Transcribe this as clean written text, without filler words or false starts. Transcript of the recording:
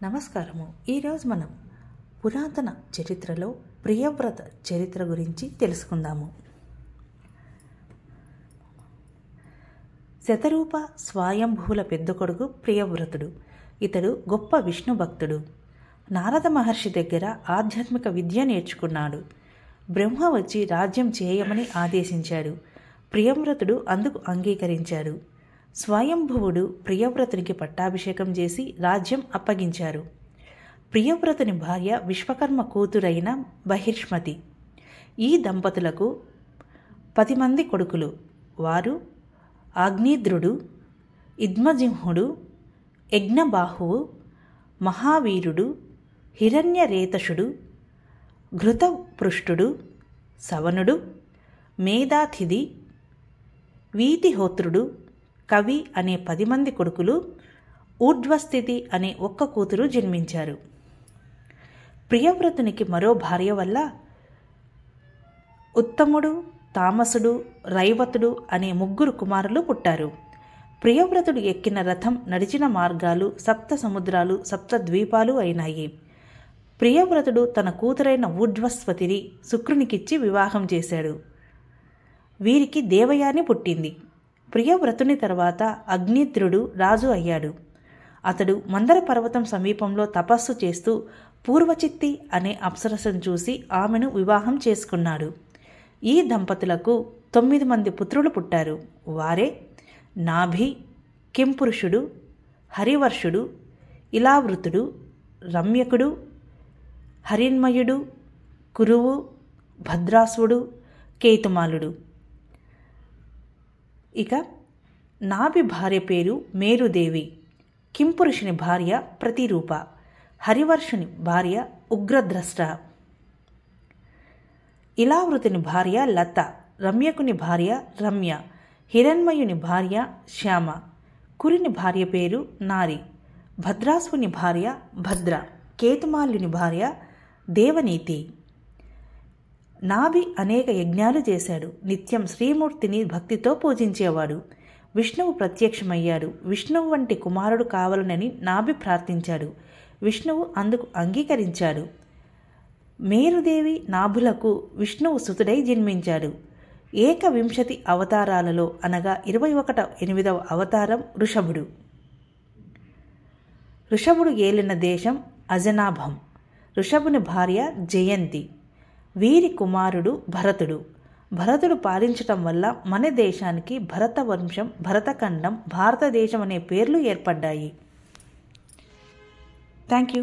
నమస్కారము. ఈరోజు మనం పురాతన చరిత్రలో ప్రియవ్రత చరిత్ర గురించి తెలుసుకుందాము. శతరూప స్వయంభువుల పెద్ద కొడుకు ప్రియవ్రతుడు. ఇతడు గొప్ప విష్ణు భక్తుడు. నారద మహర్షి దగ్గర ఆధ్యాత్మిక విద్య నేర్చుకున్నాడు. బ్రహ్మ వచ్చి రాజ్యం చేయమని ఆదేశించాడు. ప్రియవ్రతుడు అందుకు అంగీకరించాడు. స్వయంభువుడు ప్రియవ్రతునికి పట్టాభిషేకం చేసి రాజ్యం అప్పగించారు. ప్రియవ్రతుని భార్య విశ్వకర్మ కూతురైన బహిష్మతి. ఈ దంపతులకు 10 మంది కొడుకులు. వారు అగ్నిద్రుడు, ఇద్మజింహుడు, యజ్ఞబాహువు, మహావీరుడు, హిరణ్యరేతసుడు, ఘృతపృష్ఠుడు, సవనుడు, మేధాతిథి, వీతిహోత్రుడు, కవి అనే 10 మంది కొడుకులు, ఊర్ధ్వస్థితి అనే ఒక్క కూతురు జన్మించారు. ప్రియవ్రతునికి మరో భార్య వల్ల ఉత్తముడు, తామసుడు, రైవతుడు అనే 3 కుమారులు పుట్టారు. ప్రియవ్రతుడు ఎక్కిన రథం, నడిచిన మార్గాలు 7 సముద్రాలు 7 ద్వీపాలు అయినాయి. ప్రియవ్రతుడు తన కూతురైన ఊర్ధ్వస్వతిని శుక్రునికిచ్చి వివాహం చేశాడు. వీరికి దేవయాని పుట్టింది. ప్రియవ్రతుని తర్వాత అగ్నిద్రుడు రాజు అయ్యాడు. అతడు మందర పర్వతం సమీపంలో తపస్సు చేస్తూ పూర్వచిత్తి అనే అప్సరసను చూసి ఆమెను వివాహం చేసుకున్నాడు. ఈ దంపతులకు 9 మంది పుత్రులు పుట్టారు. వారే నాభి, కింపురుషుడు, హరివర్షుడు, ఇలావృతుడు, రమ్యకుడు, హరిన్మయుడు, కురువు, భద్రాసువుడు, కేతుమాలుడు. ఇక నాభి భార్య పేరు మేరుదేవి, కింపురుషుని భార్య ప్రతిరూప, హరివర్షుని భార్య ఉగ్రద్రష్ట, ఇలావృతుని భార్య లత, రమ్యకుని భార్య రమ్య, హిరణ్మయుని భార్య శ్యామ, కురుని భార్య పేరు నారి, భద్రాసుని భార్య భద్ర, కేతుమాలుని భార్య దేవనీతి. నాభి అనేక యజ్ఞాలు చేశాడు. నిత్యం శ్రీమూర్తిని భక్తితో పూజించేవాడు. విష్ణువు ప్రత్యక్షమయ్యాడు. విష్ణువు వంటి కుమారుడు కావాలనని నాభి ప్రార్థించాడు. విష్ణువు అందుకు అంగీకరించాడు. మేరుదేవి నాభులకు విష్ణువు సుతుడై జన్మించాడు. 21 అవతారాలలో అనగా 21వ అవతారం ఋషభుడు. ఋషభుడు ఏలిన దేశం అజనాభం. ఋషభుని భార్య జయంతి. వీరి కుమారుడు భరతుడు. భరతుడు పాలించటం వల్ల మన దేశానికి భరతవంశం, భరతఖండం, భారతదేశం అనే పేర్లు ఏర్పడ్డాయి. Thank you.